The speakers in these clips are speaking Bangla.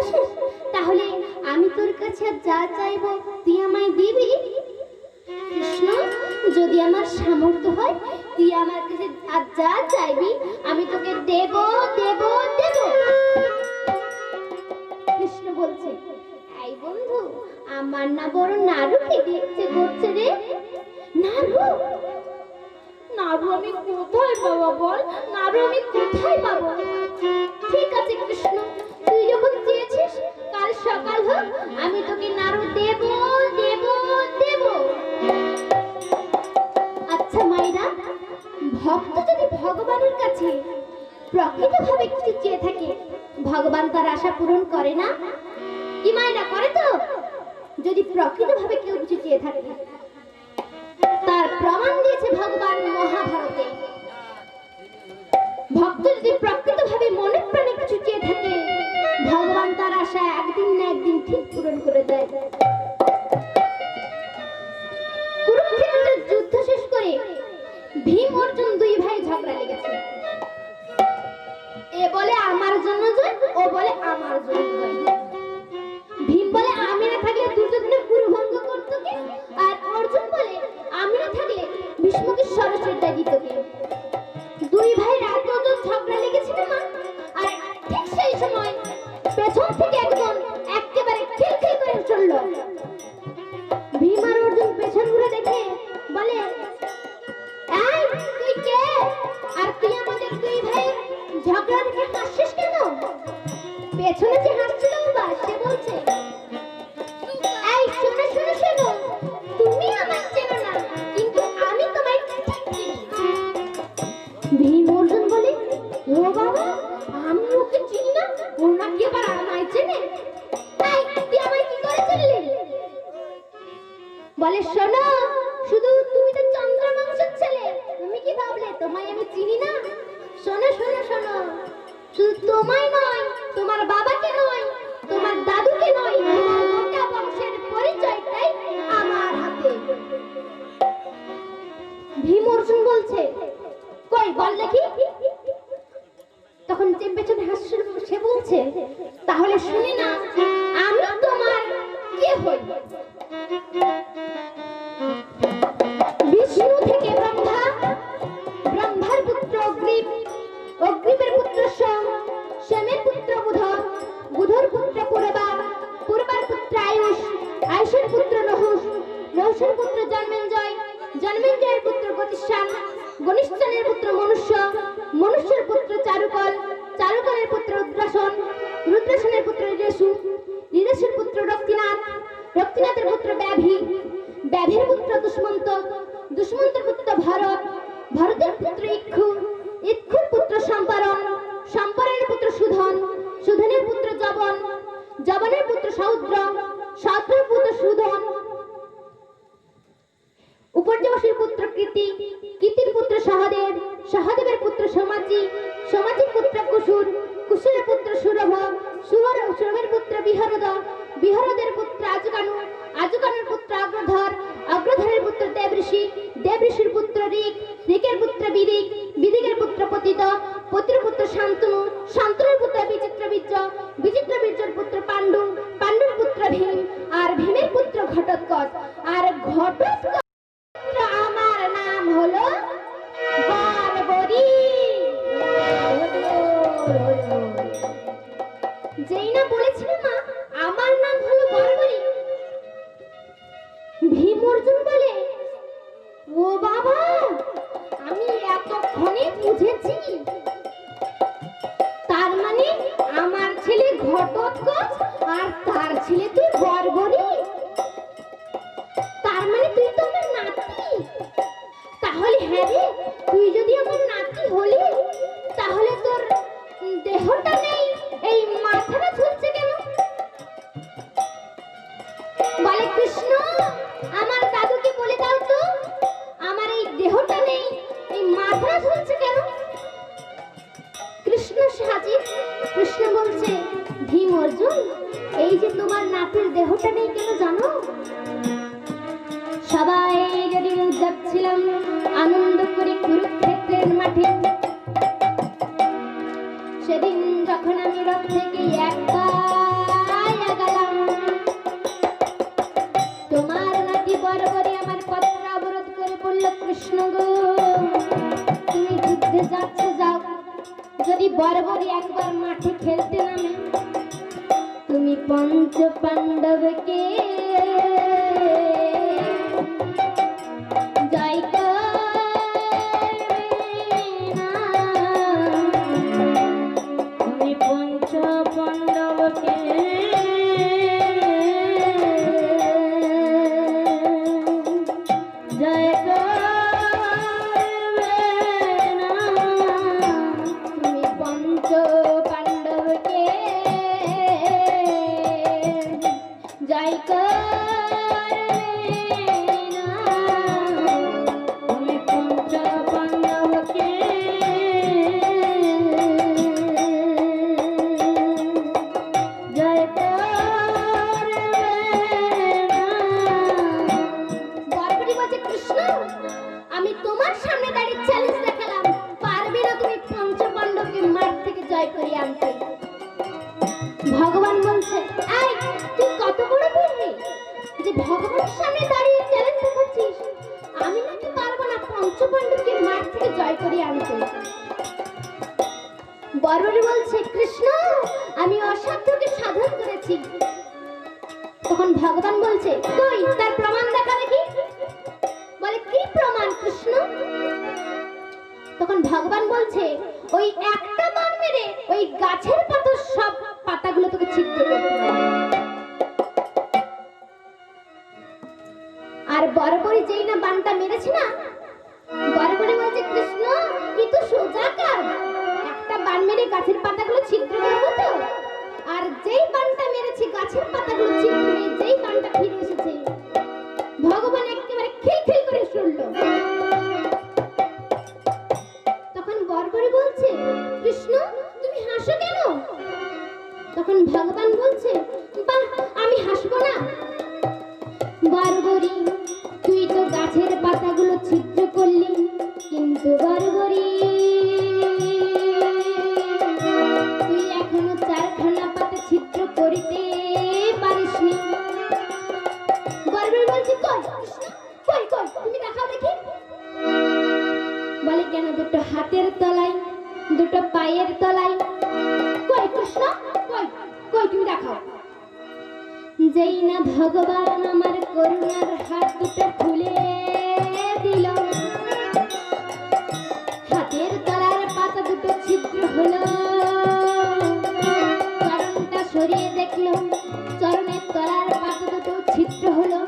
ভালোবাসিস, তাহলে আমি তোর কাছে যা চাইবো তুই আমায় দিবি? কৃষ্ণ, যদি আমার সামর্থ্য হয় তুই আমার কাছে আর যা চাইবি আমি তোকে দেব দেব দেব। কৃষ্ণ বলছে, এই বন্ধু, আমার না বড় নাড়ু খেতে ইচ্ছে করছে রে। নাড়ু? নাড়ু আমি কোথায় পাবো বল? নাড়ু আমি কোথায় পাবো? ঠিক আছে কৃষ্ণ, তুই যখন চেয়েছিস কাল সকাল হোক, আমি তোকে নাড়ু দেব দেব দেব। আচ্ছা মায়েরা, ভক্ত যদি ভগবানের কাছে প্রকৃতভাবে কিছু চেয়ে থাকে, ভগবান তার আশা পূরণ করে না? কি মায়েরা, করে তো? যদি প্রকৃতভাবে কেউ কিছু চেয়ে থাকে, তার প্রমাণ দিয়েছে ভগবান মহাভারতে। ভক্ত যদি প্রকৃতভাবে মনে প্রাণে কিছু চেয়ে থাকে, ভগবান তার আশা একদিন না একদিন ঠিক পূরণ করে দেয়। কুরুক্ষেত্রের যুদ্ধ শেষ করে ভীম অর্জুন দুই ভাই ঝগড়া লেগেছে। এ বলে আমার জন্য জয়, ও বলে আমার জন্য জয়। ভীম বলে আমি না থাকলে দুর্যোধনের গুরুভঙ্গ করতো কে? আর অর্জুন বলে আমি না থাকলে ভীষ্মকে সরাসরি দিত কে? দুই ভাই এতজন ঝগড়া লেগেছিল না, আর ঠিক সেই সময় পেছন থেকে একজন একেবারে খিলখিল করে চলল। ভীম আর অর্জুন পেছন ঘুরে দেখে বলে, এই তুই কে? আর তুই আমাদের দুই ভাই ঝগড়া দেখে হাসছিস কেন? পেছনে যে হাসছিল বা সে বলছে, এই শোনো শোনো শোনো, তুমি আমায় চেনো না, কিন্তু আমি তোমায় ঠিক চিনি। ভীম অর্জুন বলে, ও বাবা, আমি ওকে চিনি না, ও নাকি আবার আমায় চেনে? এই তুই আমায় কি করে চিনলি? বলে, শোনো, শুধু তুমি তো চন্দ্রবংশের ছেলে, তুমি কি ভাবলে তোমায় আমি চিনি না? শোনো শোনো শোনো, শুধু তোমায় নয়, তোমার বাবাকে নয়, তোমার দাদুকে নয়, তোমার গোটা বংশের পরিচয়টাই আমার হাতে। ভীম অর্জুন বলছে, কই বল দেখি। তখন যে পেছনে হাসছিল সে বলছে, তাহলে শুনি না, আমি তোমার কে হই? বিষ্ণু থেকে ব্রহ্মা, ব্রহ্মার পুত্র অগ্নিব, অগ্নিবের পুত্র সোম, সোমের পুত্র বুধ, বুধর পুত্র পূর্বা, পূর্বার পুত্র আয়ুষ, আয়ুষের পুত্র নহুষ, নহুষের পুত্র জন্মেঞ্জয়, জন্মেঞ্জয়ের পুত্র গতিষ্ঠান, গনিষ্ঠানের পুত্র মনুষ্য, মনুষ্যের পুত্র চারুকল, চারুকলের পুত্র রুদ্রাসন, রুদ্রাসনের পুত্র ঋদেশু, ঋদেশের পুত্র রক্তিনাথ, রক্তিনাথের পুত্র ব্যাভি, ব্যাভির পুত্র দুষ্মন্ত, দুষ্মন্তের পুত্র ভরত, ভরতের পুত্র ইক্ষু, ইক্ষুর পুত্র সম্পারণ, সম্পারণের পুত্র সুধন, সুধনের পুত্র জবন, জবনের পুত্র সৌদ্র, সৌদ্রের পুত্র সুধন, উপর্যবসীর পুত্র কীর্তি, কীর্তির পুত্র সহদেব, সহদেবের পুত্র সমাজি, সমাজির পুত্র কুসুর, কুসুরের পুত্র সুরভ, সুরভের পুত্র বিহরদ, বিহরদের পুত্র আজকানু, আজকানুর পুত্র অগ্রধর, অগ্রধরের পুত্র দেবঋষি, দেবঋষির পুত্র ঋক, ঋকের পুত্র বিদিক, বিদিকের পুত্র পতিত, পতির পুত্র শান্তনু, শান্তনুর পুত্র বিচিত্রবীর্য, বিচিত্রবীর্যের পুত্র পাণ্ডু, পাণ্ডুর পুত্র ভীম, আর ভীমের পুত্র ঘটোৎকচ, আর ঘটোৎকচ আমার নাম হলো বর্বরী। যেই না বলেছিল মা আমার নাম হলো বর্বরী, ভীম অর্জুন বলে, ও বাবা, আমি এতক্ষণে বুঝেছি, তার মানে আমার ছেলে ঘটোৎকচ আর তার ছেলে তুই বর্বরী। তার মানে তুই তো আমার নাতি। তাহলে হ্যাঁ রে, তুই যদি আমার নাতি হলি, তাহলে তোর দেহটা নেই, এই মাথাটা ঝুলছে কেন? বলে, কৃষ্ণ, আমার দাদুকে বলে দাও তো, আমার এই দেহটা নেই, এই মাথাটা ঝুলছে কেন? কৃষ্ণ সাজি, কৃষ্ণ বলছে, ভীম অর্জুন, এই যে তোমার নাতির দেহটা নেই কেন জানো? সবাই যেদিন যাচ্ছিলাম আনন্দ করে কুরুক্ষেত্রের মাঠে, সেদিন যখন আমি রথ থেকে একবার গেলাম। তোমার নাতি বরাবরই আমার পত্র অবরোধ করে বলল, কৃষ্ণ গো তুমি যুদ্ধে যাচ্ছ যাও, যদি বরাবরই একবার মাঠে খেলতে নামে তুমি পঞ্চ পাণ্ডবকে জয় তুমি পঞ্চ পাণ্ডবকে জয় তুমি পঞ্চ পাণ্ডবকে জয় তুমি পঞ্চ পাণ্ডবকে জয় বরবরি বলছে, কৃষ্ণ আমি তোমার সামনে দাঁড়িয়ে চ্যালেঞ্জ দেখালাম, পারবে না তুমি পঞ্চ পাণ্ডবকে মাঠ থেকে জয় করিয়ে আনতে। ভগবান বলছে, এই তুই কত বড় বললি যে ভগবানের সামনে দাঁড়িয়ে চ্যালেঞ্জ দেখাচ্ছিস, আমি নাকি পারবো না পঞ্চ পাণ্ডবকে মাঠ থেকে জয় করিয়ে আনতে। বরবরি বলছে, কৃষ্ণ আমি অসাধ্যকে সাধন করেছি। তখন ভগবান বলছে, কই তার প্রমাণ দেখা দেখি। বলে, কি প্রমাণ কৃষ্ণ? তখন ভগবান বলছে, ওই একটা বাণ মেরে ওই গাছের পাতার সব পাতাগুলো তোকে ছিদ্র করতে হবে। আর বরবরি যেই না বাণটা মেরেছে না, বরবরি বলছে, কৃষ্ণ কি তো সোজা কাজ, একটা বাণ মেরে গাছের পাতাগুলো ছিদ্র করবো তো। আর যেই বাণটা মেরেছে গাছের পাতাগুলো ছিদ্র হয়ে যেই বাণটা ফিরে এসেছে, ভগবান একেবারে খিলখিল করে শুনলো। তখন বরবরি বলছে, কৃষ্ণ তুমি হাসো কেন? তখন ভগবান বলছে, বাহ আমি হাসবো না। বরবরি তুই তো গাছের পাতাগুলো ছিদ্র করলি, কিন্তু বরবরি তুই এখনো চারখানা পাতা ছিদ্র করিতে পারিসনি। বরবরি বলছে, কই কই কই তুমি দেখাও দেখি। বলে, কেন দুটো হাতের তলায়, দুটো পায়ের তলায়, কই কৃষ্ণ কই কই তুমি দেখাও। যেই না ভগবান আমার করুণার হাত দুটো খুলে দিল, হাতের তলার পাতা দুটো ছিদ্র হলো। চরণটা সরিয়ে দেখলো, চরণের তলার পাতা দুটো ছিদ্র হলো।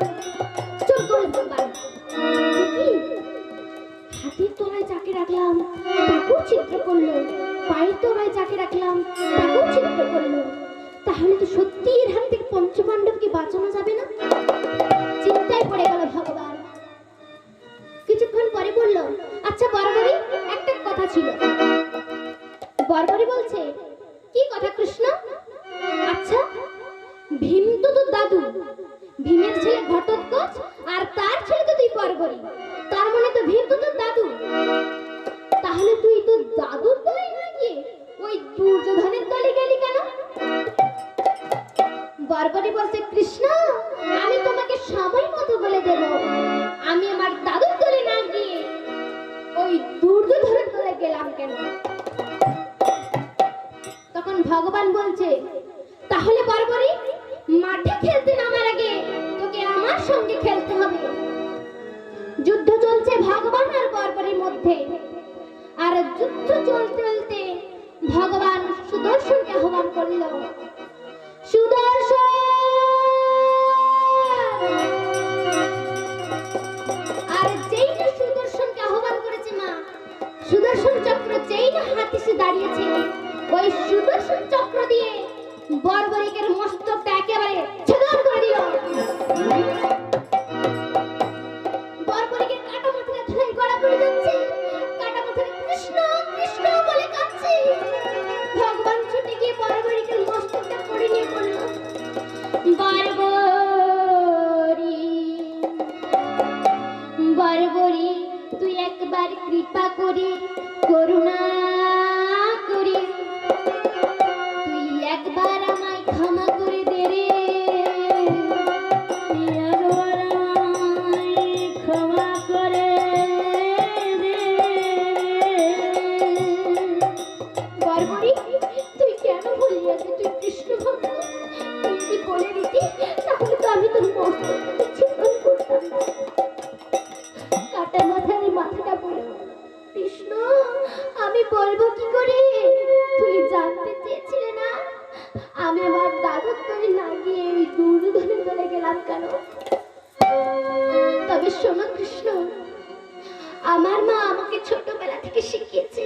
চুপ করে ভগবান, হাতের তলায় যাকে রাখলাম তাকেও ছিদ্র করলো, পায়ের তলায় যাকে রাখলাম তাকেও ছিদ্র করলো। তাহলে তো সত্যি এর হাত থেকে পঞ্চপাণ্ডবকে বাঁচানো যাবে না। চিন্তায় পড়ে গেল ভগবান। কিছুক্ষণ পরে বলল, আচ্ছা বরবরি একটা কথা ছিল। বরবরি বলছে, কি কথা কৃষ্ণ? আচ্ছা ভীম তো তোর দাদু, ভীমের ছেলে ঘটোৎকচ আর তার ছেলে তো তুই বরবরি, তার মানে তো ভীম তো তোর দাদু। তাহলে তুই তো দাদুর দলে না গিয়ে ওই দুর্যোধনের দলে গেলি কেন? বরবরি বলছে, কৃষ্ণ আমি তোমাকে সময় মতো বলে দেব, আমি আমার দাদুর দলে না গিয়ে ওই দুর্যোধনের দলে গেলাম কেন। তখন ভগবান বলছে, তাহলে বরবরি মাঠে খেলতে নামার আগে তোকে আমার সঙ্গে খেলতে হবে। যুদ্ধ চলছে ভগবান আর বরবরির মধ্যে। আর যুদ্ধ চলতে চলতে ভগবান সুদর্শনকে আহ্বান করল, সুদর্শন। আর যেই না সুদর্শনকে আহ্বান করেছে মা, সুদর্শন চক্র যেই না হাতে এসে দাঁড়িয়েছে, ওই সুদর্শন চক্র দিয়ে বরবরিকের মস্তকটা একেবারে ছেদন করে দিল। বরবরিকের কাটা মাথায় ধরে গড়া পড়ে যাচ্ছে, কাটা মাথায় কৃষ্ণ কৃষ্ণ বলে কাঁদছে। ভগবান ছুটে গিয়ে বরবরিকের মস্তকটা করে নিয়ে পড়ল। বরবরি বরবরি তুই একবার কৃপা করে, করুণা করে বর্বরী, তুই কেন বললি আগে তুই কৃষ্ণ ভক্ত? তুই যদি বলে দিতি তাহলে তো আমি তোর মস্তককে ছিন্ন করতাম না। কাটা মাথায় মাথাটা বলে, কৃষ্ণ আমি বলবো কি করে? তুমি জানতে চেয়েছিলে না আমি আমার দাদুর তলে না গিয়ে ওই দুর্যোধনের তলে গেলাম কেন? তবে শোনো কৃষ্ণ, আমার মা আমাকে ছোটবেলা থেকে শিখিয়েছে,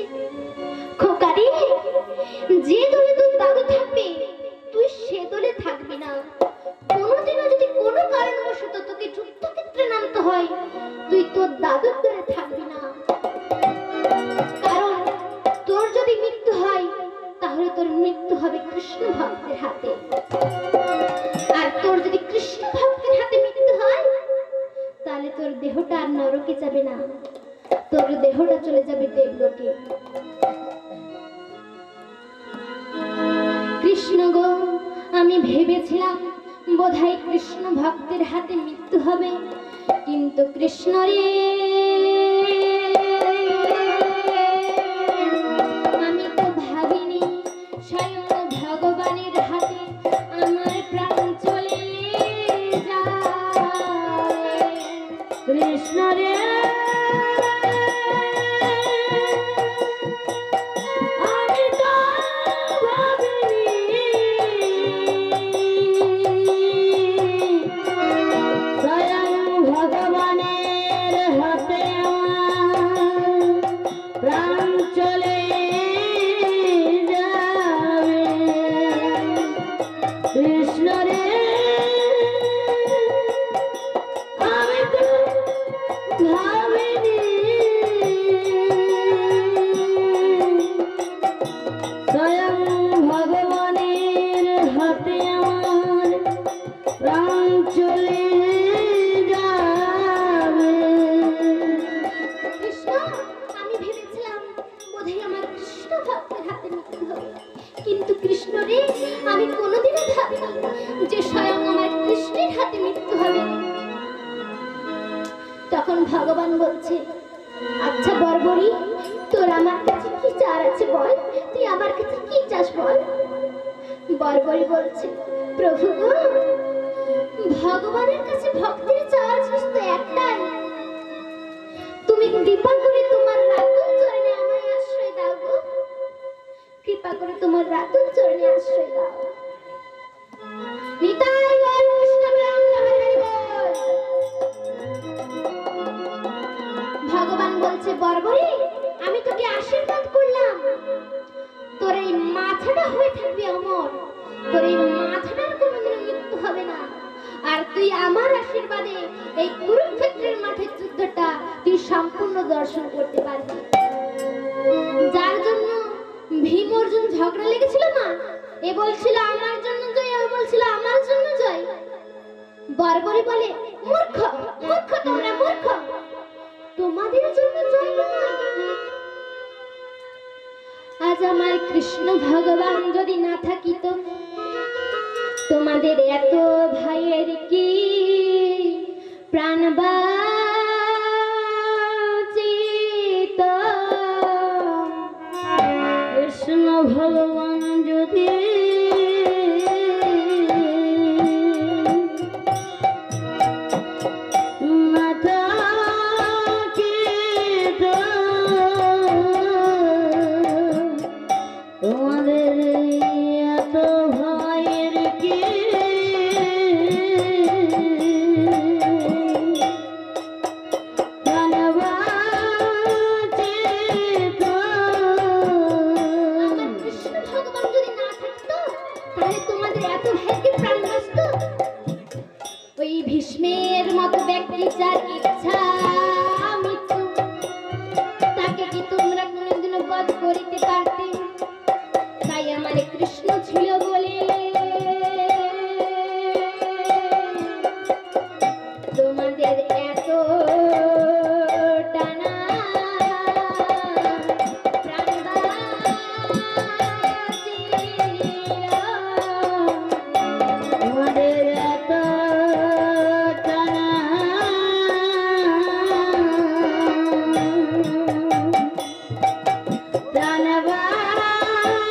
খোকারি যে দলে তোর দাদু থাকবে তুই সে দলে থাকবি না। কোনোদিনও যদি কোনো কারণবশত তোকে যুদ্ধক্ষেত্রে নামতে হয় তুই তোর দাদুর দলে থাকবি না। কারণ তোর যদি মৃত্যু হয় তাহলে তোর মৃত্যু হবে কৃষ্ণ ভক্তের হাতে, আর তোর যদি কৃষ্ণ ভক্তের হাতে মৃত্যু হয় তাহলে তোর দেহটা আর নরকে যাবে না, তোর দেহটা চলে যাবে দেবলোকে। কৃষ্ণ গো, আমি ভেবেছিলাম বোধহয় কৃষ্ণ ভক্তের হাতে মৃত্যু হবে, কিন্তু কৃষ্ণ রে আমি তো ভাবিনি স্বয়ং ভগবানের হাতে আমার প্রাণ চলে যায়। কৃষ্ণ রে কিন্তু কৃষ্ণ রে আমি কোনোদিনও ভাবিনি যে স্বয়ং আমার কৃষ্ণের হাতে মৃত্যু হবে। তখন ভগবান বলছে, আচ্ছা বর্বরী, তোর আমার কাছে কি চার আছে বল, তুই আমার কাছে কি চাস বল। বর্বরী বলছে, প্রভু গো, ভগবানের কাছে ভক্তের চাওয়ার জিনিস তো একটাই, তুমি কৃপা করে তোমার রাতুল চরণে আমায় আশ্রয় দাও গো, কৃপা করে তোমার রাতুল চরণে আশ্রয় দাও। নিতাই গৌর কৃষ্ণ প্রেম হরি হরি বল। ভগবান বলছে, বর্বরী আমি তোকে আশীর্বাদ করলাম, তোর এই মাথাটা হয়ে থাকবে অমর, তোর এই মাথাটার কোনোদিন মৃত্যু হবে না, আর তুই আমার আশীর্বাদে এই কুরুক্ষেত্রের মাঠের যুদ্ধটা তুই সম্পূর্ণ দর্শন করতে পারবি। যার জন্য ভীম অর্জুন ঝগড়া লেগেছিল না, এ বলছিল আমার জন্য জয়, ও বলছিল আমার জন্য জয়। বর্বরী বলে, মূর্খ মূর্খ তোমরা মূর্খ, তোমাদের জন্য জয় নয়। আজ আমার কৃষ্ণ ভগবান যদি না থাকিত, তোমাদের এত ভাইয়ের কি প্রাণ বাঁচিত। কৃষ্ণ ভগবান যদি না থাকিত, তোমাদের এত ভাইয়ের কি প্রাণ বাঁচিত। আমার কৃষ্ণ ভগবান যদি না থাকতো তাহলে তোমাদের এত ভাইকে প্রাণ বাঁচত। ওই ভীষ্মের মতো ব্যক্তি যার ইচ্ছা মৃত্যু, তাকে কি তোমরা কোনোদিনও বধ করিতে পারতে? তাই আমার কৃষ্ণ ছিল বলে তোমাদের এত টানা প্রাণ বাঁচিল, তোমাদের এত টানা প্রাণ বাঁচিল।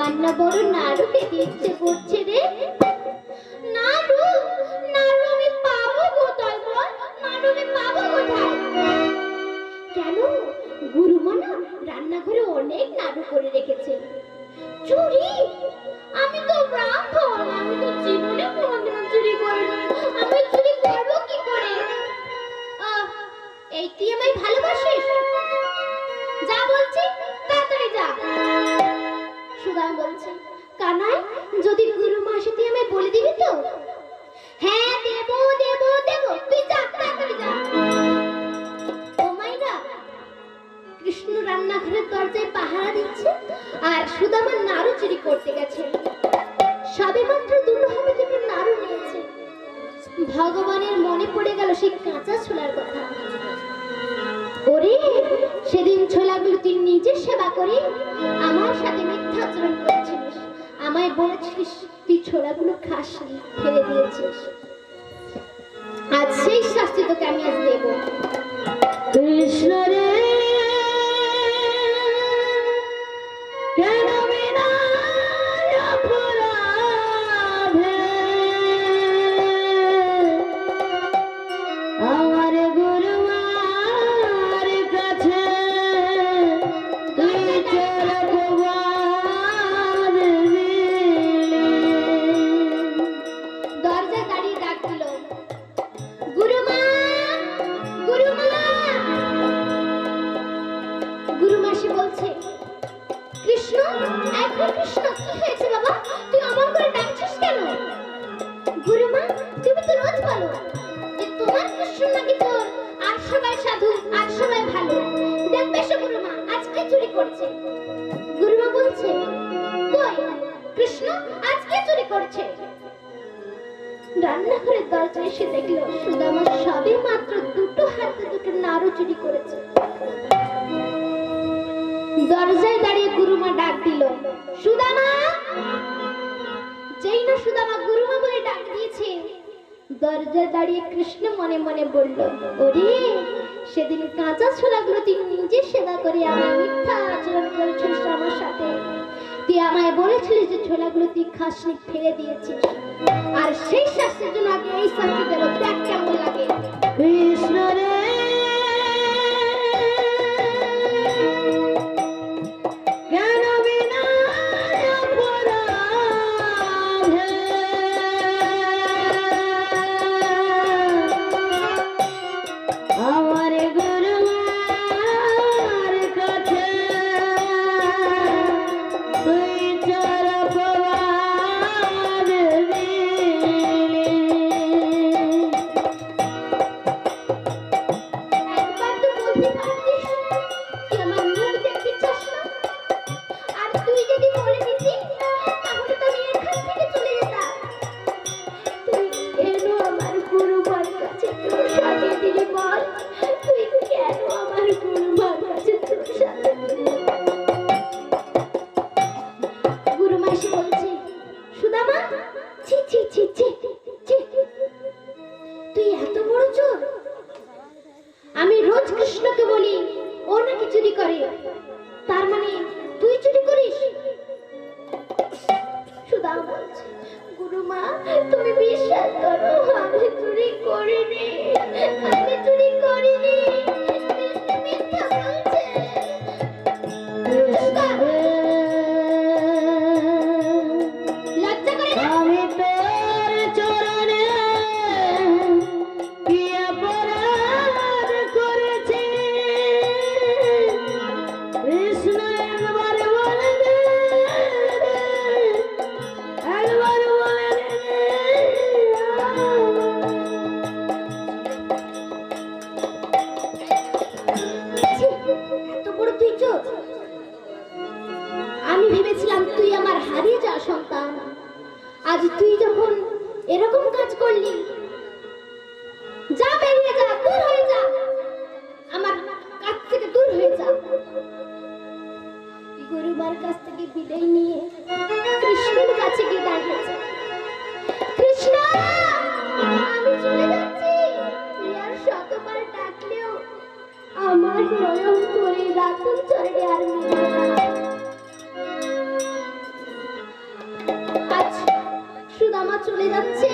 আমার না বড় নাড়ু খেতে ইচ্ছে করছে রে। নাড়ু নাড়ু আমি পাবো কোথায় বল? নাড়ু আমি পাবো কোথায়? কেন? গুরুমা না রান্নাঘরে অনেক নাড়ু করে রেখেছে। চুরি? আমি তো ব্রাহ্মণ, আমি তো জীবনে কোনোদিনও চুরি করিনি। আমি চুরি করবো কি করে? এই তুই আমায় ভালোবাসিস? যা বলছি তাড়াতাড়ি যা। সুদাম বলছে, কানাই যদি গুরুমা আসে তুই আমায় বলে দিবি তো? হ্যাঁ দেব দেব দেব, তুই যা তাড়াতাড়ি যা। ও মাইরা, কৃষ্ণ রান্নাঘরের দরজায় পাহারা দিচ্ছে আর সুদামা নাড়ু চুরি করতে গেছে। সবে মাত্র দুটো হাতে দুটো নাড়ু নিয়েছে। ভগবানের মনে পড়ে গেল সেই কাঁচা ছোলার কথা। ওরে, সেদিন ছোলাগুলো তুই নিজে সেবা করে আমার সাথে মিথ্যা আচরণ করেছিলিস। আমায় বলেছিলিস তুই ছোলাগুলো খাসনি, ফেলে দিয়েছিস। আজ সেই শাস্তি তোকে আমি আজ দেব। কৃষ্ণ রে, কেন বিনা অপরাধে আমার গুরুমার কাছে তুই চরকবার দিলি। দরজায় দাঁড়িয়ে ডাক দিল, গুরুমা গুরুমা। গুরুমা সে বলছে, কৃষ্ণ এখন কৃষ্ণ কি হয়েছে বাবা? তুই আমার করে ডাকছিস কেন? গুরুমা তুমি তো রোজ বলো যে তোমার কৃষ্ণ নাকি তোর, আর সবাই সাধু আর সবাই ভালো। দেখবে সে গুরুমা আজকে চুরি করছে। গুরুমা বলছে, কই কৃষ্ণ আজকে চুরি করছে? রান্নাঘরের দরজায় এসে দেখলো সুদামা সবে মাত্র দুটো হাতে দুটো নাড়ু চুরি করেছে। দরজায় দাঁড়িয়ে গুরুমা ডাক দিল, সুদামা। যেই না সুদামা গুরুমা বলে ডাক দিয়েছে, দরজায় দাঁড়িয়ে কৃষ্ণ মনে মনে বলল, ওরে, সেদিন কাঁচা ছোলাগুলো তুই নিজে সেবা করে আমার মিথ্যা আচরণ করেছিস আমার সাথে। তুই আমায় বলেছিলিস যে ছোলাগুলো তুই খাসনি, ফেলে দিয়েছিস। আর সেই শাস্তির জন্য আগে এই শাস্তি দেব। দেখ কেমন লাগে। কৃষ্ণ রে, কেন বিনা অপরাধে আমার গুরুমার কাছে তুই চরকবার দিলি। একবার তো বলতে পারতিস তুই আমার মুখ দেখতে চাস না? আর তুই যদি বলে দিতি তাহলে তো আমি এখান থেকে চলে যেতাম। তুই কেন আমার গুরুমার কাছে তোর সাথে দিলি বল? তুই কেন আমার গুরুমার কাছে তোর সাথে দিলি? গুরুমা এসে বলছে, সুদামা, ছি ছি ছি ছি ছি, তুই এত বড় চোর? আমি রোজ কৃষ্ণকে বলি ও নাকি চুরি করে, তার মানে তুই চুরি করিস? সুদামা বলছে, গুরুমা তুমি বিশ্বাস করো, আমি চুরি করিনি, আমি চুরি করিনি। কৃষ্ণ মিথ্যা বলছে। লজ্জা করে না? আমি তোর চরণে কি অপরাধ করেছি? কৃষ্ণ একবার বলে দে, একবার বলে দে। এত বড় তুই চোর? আমি ভেবেছিলাম তুই আমার হারিয়ে যাওয়া সন্তান। আজ তুই যখন এরকম কাজ করলি, যা বেরিয়ে যা, দূর হয়ে যা, আমার কাছ থেকে দূর হয়ে যা। গুরুবার কাছ থেকে বিদায় নিয়ে কৃষ্ণের কাছে গিয়ে দাঁড়িয়েছে। কৃষ্ণ, আমি চলে যাচ্ছি। তুই আর শতবার ডাকলেও আমার নয়ন করে রাতুল চরণে আর মিলবে না। সুদামা চলে যাচ্ছে।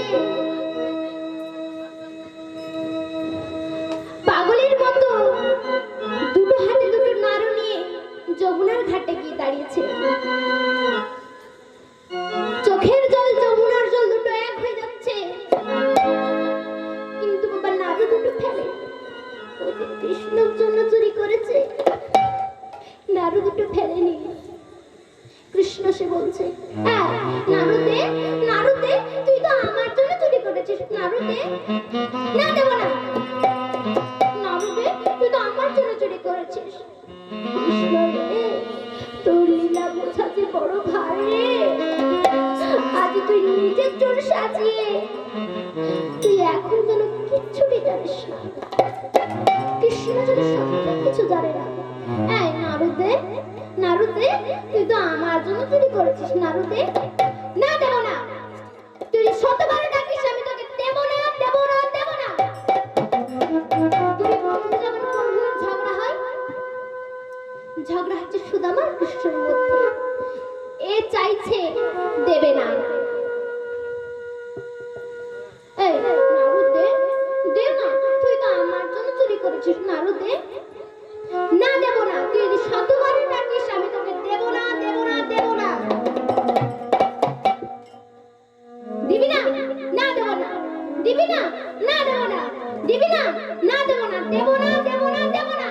পাগলের মতো দুটো হাতে দুটো নাড়ু নিয়ে যমুনার ঘাটে গিয়ে দাঁড়িয়েছে। চোখের জল যমুনার জল দুটো এক হয়ে যাচ্ছে, কিন্তু বাবা নাড়ু দুটো ফেলে ওদের কৃষ্ণর জন্য চুরি করেছে, নাড়ু দুটো ফেলেনি। কৃষ্ণ সে বলছে, হ্যাঁ নাড়ু দে, নাড়ু দে, তুই তো আমার জন্য চুরি করেছিস, নাড়ু দে। না দেব না, নাড়ু দে, তুই তো আমার জন্য চুরি করেছিস। কৃষ্ণ রে, তোর লীলা বোঝা যে বড় ভারী। আজ তুই নিজের চোর সাজিয়ে তুই এখন যেন কিচ্ছুটি জানিস না। কৃষ্ণ যেন সত্যি কিছু জানে না। এই নাড়ু দে, নাড়ু দে, তুই তো আমার জন্য চুরি করেছিস, নাড়ু দে। না দেব না, তুই শতবার ডাকিস আমি তোকে দেব না, দেব না, দেব না। দুই বন্ধু যেমন বন্ধুর ঝগড়া হয়, ঝগড়া হচ্ছে সুদামার কৃষ্ণের মধ্যে। এ চাইছে দেবে না, এই নাড়ু দে, দে না, তুই তো আমার জন্য চুরি করেছিস, নাড়ু দে। না দেব না, তুই যদি শতবার ডাকিস আমি তোকে দেব না, দেব না, দেব না। দিবি না? না দেব না। দিবি না? না দেব না। দিবি না? না দেব না, দেব না, দেব না, দেব না।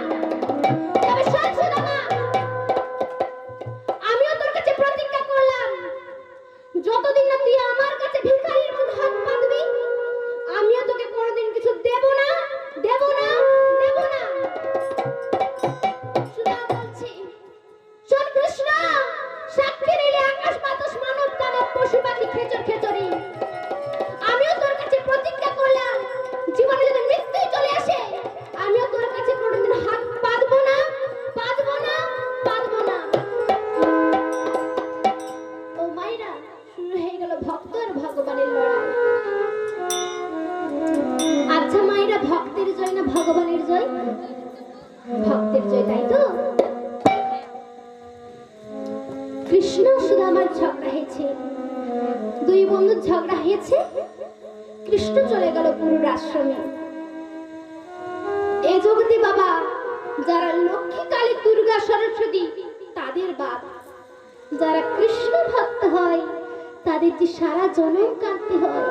তবে শোন সুদামা, আমিও তোর কাছে প্রতিজ্ঞা করলাম, যতদিন না তুই আমার কাছে ভিখারির মতো হাত পাতবি আমিও তোকে কোনোদিন কিছু দেব না, দেব না, দেব না। সুদামা বলছে, শোন কৃষ্ণ, সাক্ষী নিলে আকাশ বাতাস মানব দানব পশু পাখি খেচর খেচরি, আমিও তোর কাছে প্রতিজ্ঞা করলাম, জীবনে যদি মৃত্যুই চলে আসে আমিও তোর কাছে কোনোদিন হাত পাতবো না, পাতবো না, পাতবো না। ও মাইরা, শুরু হয়ে গেল ভক্ত আর ভগবানের লড়াই। আচ্ছা মাইরা, ভক্তের জয় না ভগবানের জয়? ভক্তের জয়, তাই তো? কৃষ্ণ সুদামার ঝগড়া হয়েছে, দুই বন্ধুর ঝগড়া হয়েছে। কৃষ্ণ চলে গেল গুরুর আশ্রমে। এ জগতে বাবা যারা লক্ষ্মী কালী দুর্গা সরস্বতী তাদের বাপ, যারা কৃষ্ণ ভক্ত হয় তাদের যে সারা জনম কাঁদতে হয়।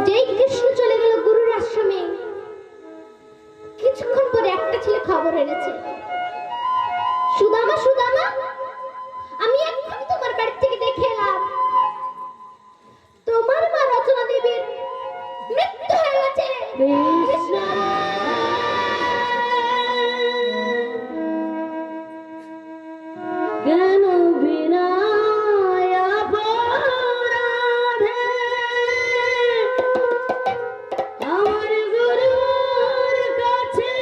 যেই কৃষ্ণ চলে গেল গুরুর আশ্রমে, কিছুক্ষণ পরে একটা ছেলে খবর এনেছে, সুদামা, সুদামা, আমি এখন তোমার বাড়ি থেকে দেখে এলাম তোমার মা রচনা দেবীর মৃত্যু হয়ে গেছে। কৃষ্ণ, কেন বিনা অপরাধে আমার গুরুর কাছে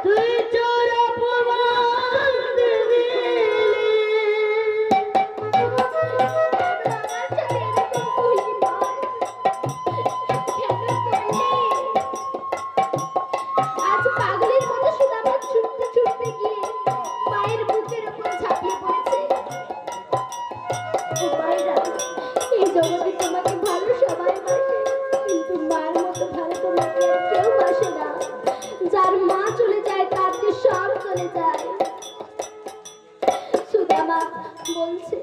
তুই চোর অপমান দিলি। আজ পাগলের মতো সুদামা ছুটতে ছুটতে গিয়ে মায়ের বুকের উপর ঝাঁপিয়ে পড়েছে। ও মায়েরা, এই জগতে তোমাকে ভালো সবাই বাসে, কিন্তু মার মতো ভালো তোমাকে আর কেউ বাসে না। যার মা চলে যায় তার যে সব চলে যায়। সুদামা বলছে,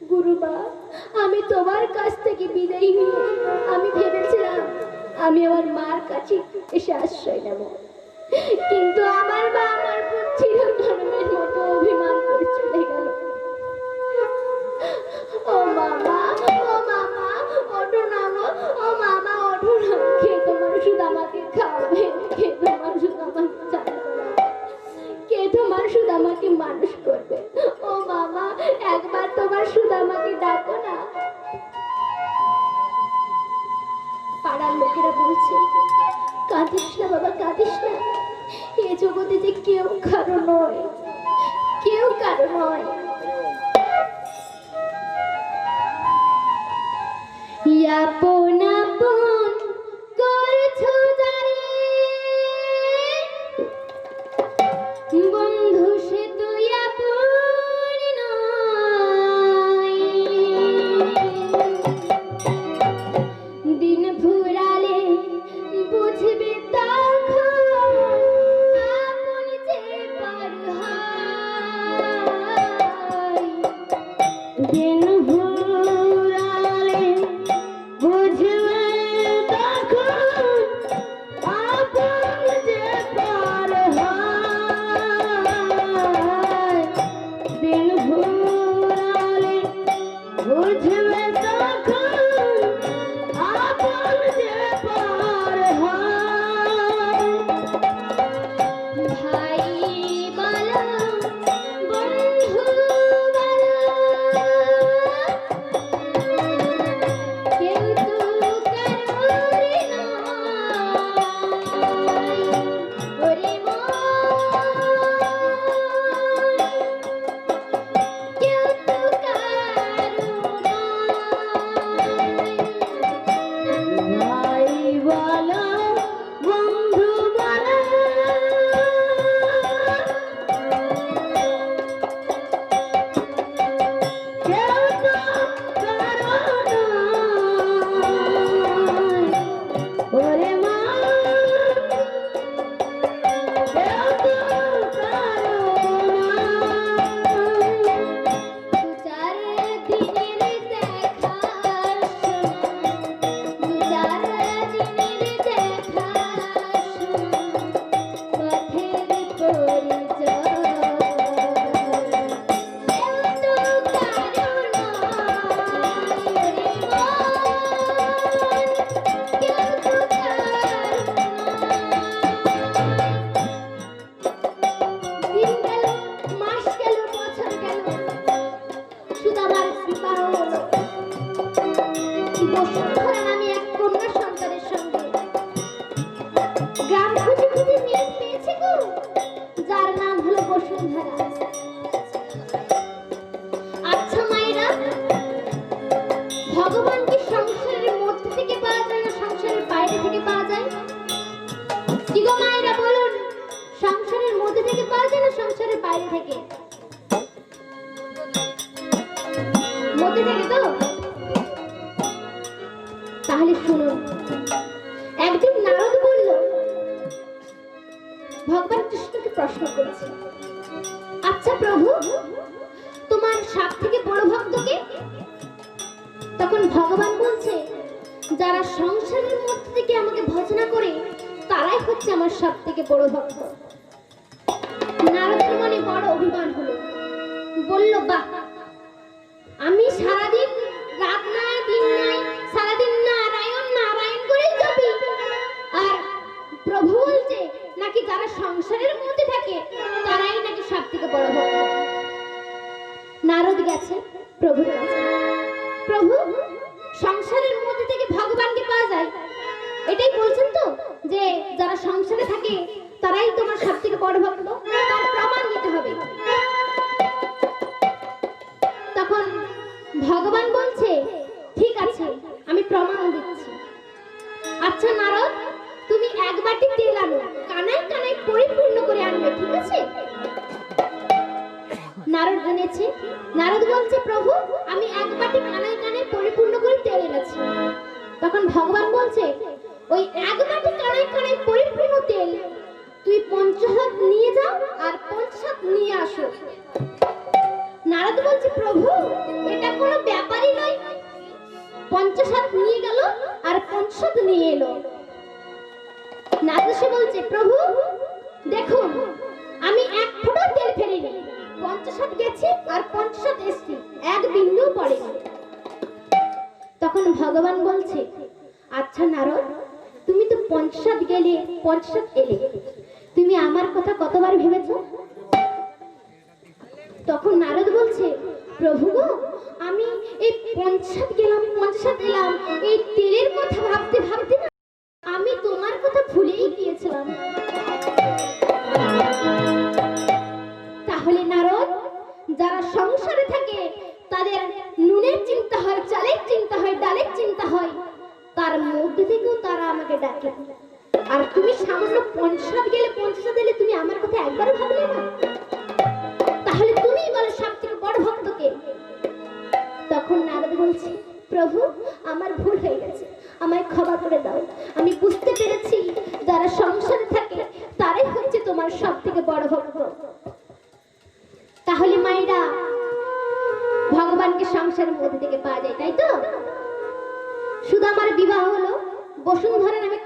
গুরুমা, আমি তোমার কাছ থেকে বিদায় নিয়ে আমি ভেবেছিলাম আমি আমার মার কাছে এসে আশ্রয় নেব, কিন্তু আমার মা আমার উপর চিরধর্মের মতো অভিমান করে চলে গেল। ও মামা, ও মামা, ওঠো না গো, ও মামা ওঠো না, কে তোমার সুদামাকে খাওয়াবে, কে তোমার সুদামাকে চান করাবে, কে তোমার সুদামাকে মানুষ করবে? ও মামা, একবার তোমার সুদামাকে ডাকো না। পাড়ার লোকেরা বলছে, কাঁদিস না বাবা, কাঁদিস না, এ জগতে যে কেউ কারো নয়, কেউ কারো নয়। আপন আপন করছো যারে, বন্ধু সে তুই আপন নয়। ওরে মা ভগবান কি সংসারের মধ্যে থেকে পাওয়া যায় না সংসারের বাইরে থেকে পাওয়া যায়? কি গো মায়েরা বলুন, সংসারের মধ্যে থেকে পাওয়া যায় না সংসারের বাইরে থেকে? মধ্যে থেকে তো? তাহলে শুনুন, একদিন নারদ বলল, ভগবান কৃষ্ণকে প্রশ্ন করেছে, আচ্ছা প্রভু, তোমার সব থেকে বড় ভক্তকে? তখন ভগবান বলছে, যারা সংসারের মধ্যে থেকে আমাকে ভজনা করে তারাই হচ্ছে আমার সব থেকে বড় ভক্ত। নারদের মনে বড় অভিমান হলো, বলল, বাহ, আমি সারাদিন রাত নাই দিন নাই সারাদিন নারায়ণ নারায়ণ করেই যাবি, আর প্রভু বলছে নাকি যারা সংসারের মধ্যে থাকে তারাই নাকি সব থেকে বড় ভক্ত। নারদ গেছে প্রভুর কাছে, প্রভু, সংসারের মধ্যে থেকে ভগবানকে পাওয়া যায়, এটাই বলছেন তো যে যারা সংসারে থাকে তারাই তোমার সব থেকে বড় ভক্ত? তার প্রমাণ দিতে হবে। তখন ভগবান বলছে, ঠিক আছে, আমি প্রমাণ দিচ্ছি। আচ্ছা নারদ, তুমি এক বাটি তেল আনো, কানায় কানায় পরিপূর্ণ করে আনবে, ঠিক আছে? নারদ এনেছে। নারদ বলছে, প্রভু, আমি এক বাটি কানায় কানায় পরিপূর্ণ করে তেল এনেছি। তখন ভগবান বলছে, ওই এক বাটি কানায় কানায় পরিপূর্ণ তেল তুই 50 হাত নিয়ে যাও আর 50 হাত নিয়ে আসো। নারদ বলছে, প্রভু, এটা কোনো ব্যাপারই নয়। 50 হাত নিয়ে গেল আর 50 হাত নিয়ে এলো। নারদ সে বলছে, প্রভু দেখুন, আমি এক ফোঁটা তেল ফেলিনি, 50 হাত গেছে আর 50 হাত এসছি, এক বিন্দু পড়েনি। তখন ভগবান বলছে, আচ্ছা নারদ, তুমি তো 50 হাত গেলে 50 হাত এলে, তুমি আমার কথা কতবার ভেবেছো? তখন নারদ বলছে, প্রভু গো, আমি এই 50 হাত গেলাম 50 হাত এলাম, এই তেলের কথা ভাবতে ভাবতে না আমি তোমার কথা ভুলেই গিয়েছিলাম। তাহলে নারদ, যারা সংসারে থাকে তাদের নুনের চিন্তা হয়, চালের চিন্তা হয়, ডালের চিন্তা হয়, তার মধ্যে থেকেও তারা আমাকে ডাকে। আর তুমি সামান্য 50 হাত গেলে 50 হাত এলে, তুমি আমার কথা একবারও ভাবলে না? তাহলে তুমি বলো সব থেকে বড় ভক্তকে? তখন নারদ বলছে, প্রভু, আমার ভুল হয়ে গেছে, আমায় ক্ষমা করে দাও। আমি বুঝতে পেরেছি যারা সংসারে থাকে তারাই হচ্ছে তোমার সব থেকে বড় ভক্ত। তাহলে মায়েরা, ভগবানকে সংসারের মধ্যে থেকে পাওয়া যায়, তাই তো? শুধু আমার বিবাহ হলো, বসুন্ধরা নামে